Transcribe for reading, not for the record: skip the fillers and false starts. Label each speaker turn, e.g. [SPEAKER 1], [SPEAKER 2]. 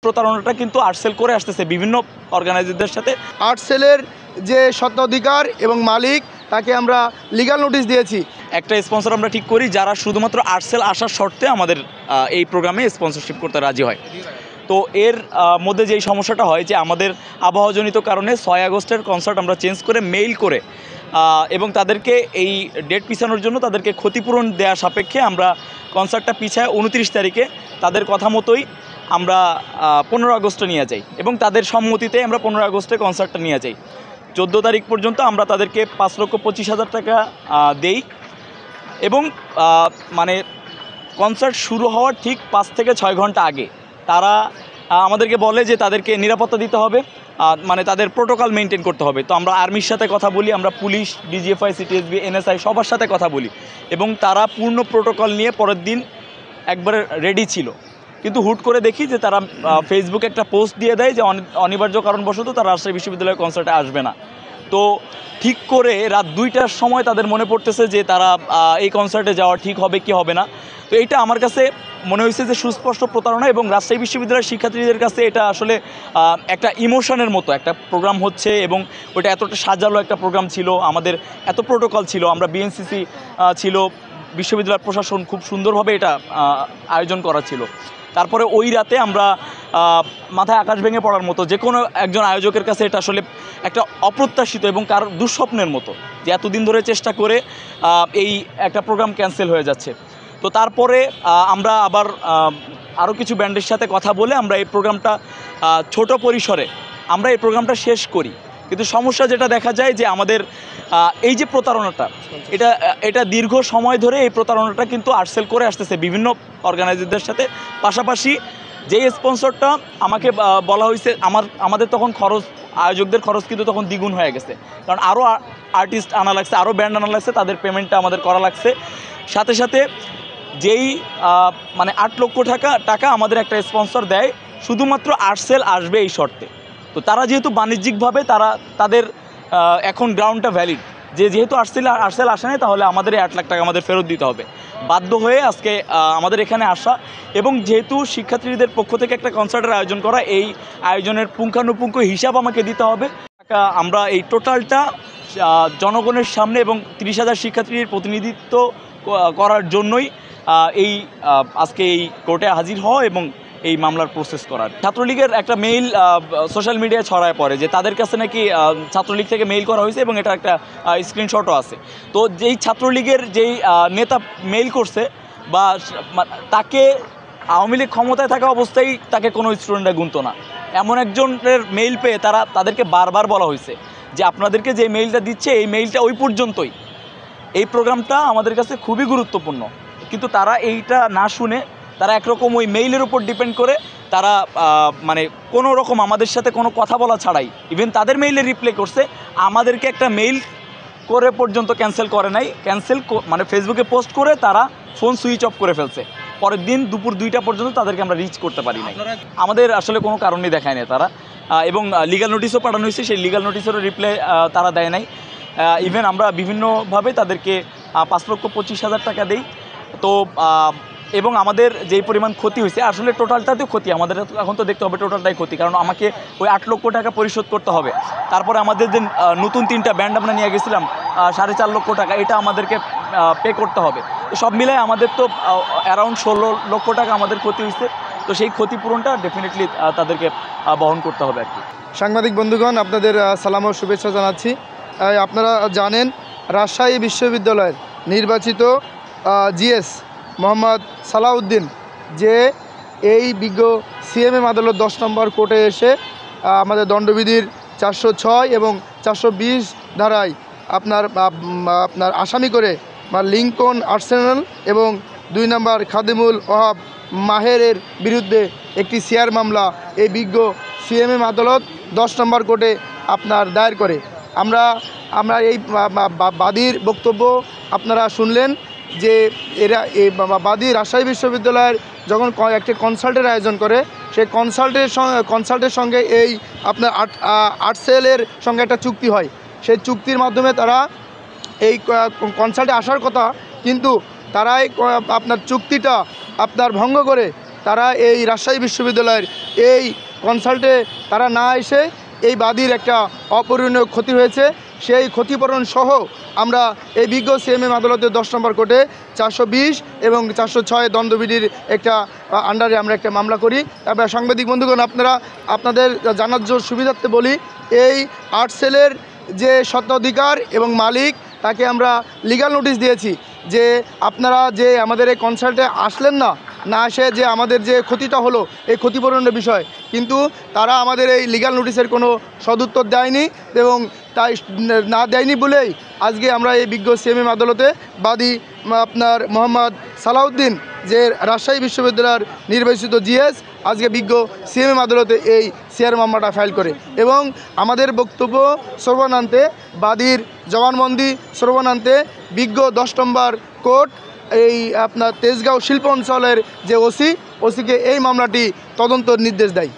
[SPEAKER 1] প্রতারণাটা কিন্তু আর্টসেল করে আসতেছে বিভিন্ন অর্গানাইজারদের সাথে।
[SPEAKER 2] আর্টসেলের যে স্বত্বাধিকার এবং মালিক তাকে আমরা লিগ্যাল নোটিশ দিয়েছি।
[SPEAKER 1] একটা স্পন্সর আমরা ঠিক করি যারা শুধুমাত্র আর্টসেল আসার শর্তে আমাদের এই প্রোগ্রামে স্পন্সরশিপ করতে রাজি হয়। তো এর মধ্যে যেই সমস্যাটা হয় যে আমাদের আবহাওয়াজনিত কারণে 6 আগস্টের কনসার্ট আমরা চেঞ্জ করে মেইল করে এবং তাদেরকে এই ডেট পিছানোর জন্য তাদেরকে ক্ষতিপূরণ দেওয়া সাপেক্ষে আমরা কনসার্টটা পিছায় 29 তারিখে তাদের কথা মতোই আমরা 15 আগস্টে নিয়ে যাই এবং তাদের সম্মতিতে আমরা 15 আগস্টে কনসার্টটা নিয়ে যাই। 14 তারিখ পর্যন্ত আমরা তাদেরকে 5,25,000 টাকা দেই এবং মানে কনসার্ট শুরু হওয়ার ঠিক 5 থেকে 6 ঘন্টা আগে তারা আমাদেরকে বলে যে তাদেরকে নিরাপত্তা দিতে হবে, মানে তাদের প্রোটোকল মেনটেন করতে হবে। তো আমরা আর্মির সাথে কথা বলি, আমরা পুলিশ, ডিজিএফআই, সিটিএসবি, এনএসআই সবার সাথে কথা বলি এবং তারা পূর্ণ প্রোটোকল নিয়ে পরের দিন একবারে রেডি ছিল। কিন্তু হুট করে দেখি যে তারা ফেসবুকে একটা পোস্ট দিয়ে দেয় যে অনিবার্য কারণবশত তারা রাজশাহী বিশ্ববিদ্যালয়ের কনসার্টে আসবে না। তো ঠিক করে রাত 2টার সময় তাদের মনে পড়তেছে যে তারা এই কনসার্টে যাওয়া ঠিক হবে কি হবে না। তো এইটা আমার কাছে মনে হয়েছে যে সুস্পষ্ট প্রতারণা এবং রাজশাহী বিশ্ববিদ্যালয়ের শিক্ষার্থীদের কাছে এটা আসলে একটা ইমোশনের মতো একটা প্রোগ্রাম হচ্ছে এবং ওটা এতটা সাজালো একটা প্রোগ্রাম ছিল, আমাদের এত প্রোটোকল ছিল, আমরা বিএনসিসি ছিল, বিশ্ববিদ্যালয় প্রশাসন খুব সুন্দরভাবে এটা আয়োজন করা ছিল। তারপরে ওই রাতে আমরা মাথায় আকাশ ভেঙে পড়ার মতো, যে কোনো একজন আয়োজকের কাছে এটা আসলে একটা অপ্রত্যাশিত এবং কার দুঃস্বপ্নের মতো যে এতদিন ধরে চেষ্টা করে এই একটা প্রোগ্রাম ক্যান্সেল হয়ে যাচ্ছে। তো তারপরে আমরা আবার আরও কিছু ব্যান্ডের সাথে কথা বলে আমরা এই প্রোগ্রামটা ছোট পরিসরে আমরা এই প্রোগ্রামটা শেষ করি। কিন্তু সমস্যা যেটা দেখা যায় যে আমাদের এই যে প্রতারণাটা এটা দীর্ঘ সময় ধরে এই প্রতারণাটা কিন্তু আর্টসেল করে আসতেছে বিভিন্ন অর্গানাইজারদের সাথে। পাশাপাশি যেই স্পন্সরটা আমাকে বলা হয়েছে, আমাদের তখন খরচ, আয়োজকদের খরচ কিন্তু তখন দ্বিগুণ হয়ে গেছে, কারণ আরও আর্টিস্ট আনা লাগছে, আরও ব্যান্ড আনা লাগছে, তাদের পেমেন্টটা আমাদের করা লাগছে। সাথে সাথে যেই মানে 8 লক্ষ টাকা আমাদের একটা স্পন্সর দেয় শুধুমাত্র আর্টসেল আসবে এই শর্তে। তো তারা যেহেতু বাণিজ্যিকভাবে তাদের এখন গ্রাউন্ডটা ভ্যালিড, যেহেতু আর্টসেল আসে নাই তাহলে আমাদের 8 লাখ টাকা আমাদের ফেরত দিতে হবে। বাধ্য হয়ে আজকে আমাদের এখানে আসা এবং যেহেতু শিক্ষার্থীদের পক্ষ থেকে একটা কনসার্টের আয়োজন করা, এই আয়োজনের পুঙ্খানুপুঙ্খ হিসাব আমাকে দিতে হবে। আমরা এই টোটালটা জনগণের সামনে এবং 30,000 শিক্ষার্থীর প্রতিনিধিত্ব করার জন্যই এই আজকে এই কোর্টে হাজির হওয়া এবং এই মামলার প্রসেস করার। ছাত্রলীগের একটা মেইল সোশ্যাল মিডিয়ায় ছড়ায় পড়ে যে তাদের কাছে নাকি ছাত্রলীগ থেকে মেইল করা হয়েছে এবং এটা একটা স্ক্রিনশটও আছে। তো যেই ছাত্রলীগের যেই নেতা মেইল করছে বা তাকে আওয়ামী লীগ ক্ষমতায় থাকা অবস্থায় তাকে কোনো স্টুডেন্টরা গুনতো না, এমন একজনের মেইল পেয়ে তাদেরকে বারবার বলা হয়েছে যে আপনাদেরকে যে মেইলটা দিচ্ছে এই মেইলটা ওই পর্যন্তই, এই প্রোগ্রামটা আমাদের কাছে খুবই গুরুত্বপূর্ণ। কিন্তু তারা এইটা না শুনে তারা একরকম ওই মেইলের উপর ডিপেন্ড করে তারা মানে কোনো রকম আমাদের সাথে কোনো কথা বলা ছাড়াই ইভেন তাদের মেইলে রিপ্লাই করছে, আমাদেরকে একটা মেইল করে পর্যন্ত ক্যান্সেল করে নাই। মানে ফেসবুকে পোস্ট করে তারা ফোন সুইচ অফ করে ফেলছে। পরের দিন দুপুর 2টা পর্যন্ত তাদেরকে আমরা রিচ করতে পারি নাই। আমাদের আসলে কোনো কারণই দেখায় না তারা, এবং লিগ্যাল নোটিশও পাঠানো হয়েছে, সেই লিগ্যাল নোটিশেরও রিপ্লাই তারা দেয় নাই। ইভেন আমরা বিভিন্নভাবে তাদেরকে 5,25,000 টাকা দেই। তো এবং আমাদের যেই পরিমাণ ক্ষতি হয়েছে, আসলে টোটালটাতেও ক্ষতি, আমাদের এখন তো দেখতে হবে টোটালটাই ক্ষতি, কারণ আমাকে ওই 8 লক্ষ টাকা পরিশোধ করতে হবে। তারপরে আমাদের যে নতুন 3টা ব্যান্ড আমরা নিয়ে গেছিলাম 4.5 লক্ষ টাকা, এটা আমাদেরকে পে করতে হবে। তো সব মিলায় আমাদের তো অ্যারাউন্ড 16 লক্ষ টাকা আমাদের ক্ষতি হয়েছে। তো সেই ক্ষতিপূরণটা ডেফিনেটলি তাদেরকে বহন করতে হবে আর কি।
[SPEAKER 2] সাংবাদিক বন্ধুগণ, আপনাদের সালাম ও শুভেচ্ছা জানাচ্ছি। আপনারা জানেন রাজশাহী বিশ্ববিদ্যালয়ের নির্বাচিত জিএস মোহাম্মদ সালাউদ্দিন যে এই বিজ্ঞ সিএমএম আদালত 10 নম্বর কোর্টে এসে আমাদের দণ্ডবিধির 406 এবং 420 ধারায় আপনার আসামি করে লিঙ্কন আর্সেনাল এবং 2 নম্বর খাদিমুল ওহাব মাহেরের বিরুদ্ধে একটি শেয়ার মামলা এই বিজ্ঞ সিএমএম আদালত 10 নম্বর কোর্টে দায়ের করে। আমরা এই বাদীর বক্তব্য আপনারা শুনলেন যে এরা এই বাদী রাজশাহী বিশ্ববিদ্যালয়ের যখন একটি কনসাল্টের আয়োজন করে, সেই কনসাল্টের সঙ্গে এই আপনার আর্টসেলের সঙ্গে একটা চুক্তি হয়। সেই চুক্তির মাধ্যমে তারা এই কনসাল্টে আসার কথা, কিন্তু তারাই আপনার চুক্তিটা ভঙ্গ করে তারা এই রাজশাহী বিশ্ববিদ্যালয়ের এই কনসাল্টে তারা না এসে এই বাদীর একটা অপূরণীয় ক্ষতি হয়েছে, সেই ক্ষতিপূরণ সহ আমরা এই বিজ্ঞ সিএমএম আদালতের 10 নম্বর কোর্টে 420 এবং 406 দণ্ডবিধির একটা আন্ডারে আমরা একটা মামলা করি। তারপরে সাংবাদিক বন্ধুগণ, আপনাদের জানার সুবিধার্থে বলি, এই আর্টসেলের যে স্বত্বাধিকার এবং মালিক তাকে আমরা লিগ্যাল নোটিশ দিয়েছি যে আপনারা যে আমাদের এই কনসাল্টে আসলেন না এসে যে আমাদের যে ক্ষতিটা হলো এই ক্ষতিপূরণের বিষয়, কিন্তু তারা আমাদের এই লিগ্যাল নোটিশের কোনো সদুত্তর দেয়নি এবং তাই না দেয়নি বলেই আজকে আমরা এই বিজ্ঞ সিএমএম আদালতে বাদী আপনার মোহাম্মদ সালাউদ্দিন, যে রাজশাহী বিশ্ববিদ্যালয়ের নির্বাচিত জিএস, আজকে বিজ্ঞ সিএমএম আদালতে এই সিআর মামলাটা ফাইল করে এবং আমাদের বক্তব্য শ্রবণান্তে বাদীর জবানবন্দি শ্রবণান্তে বিজ্ঞ 10 নম্বর কোর্ট এই আপনার তেজগাঁও শিল্প অঞ্চলের যে ওসিকে এই মামলাটি তদন্ত নির্দেশ দেয়।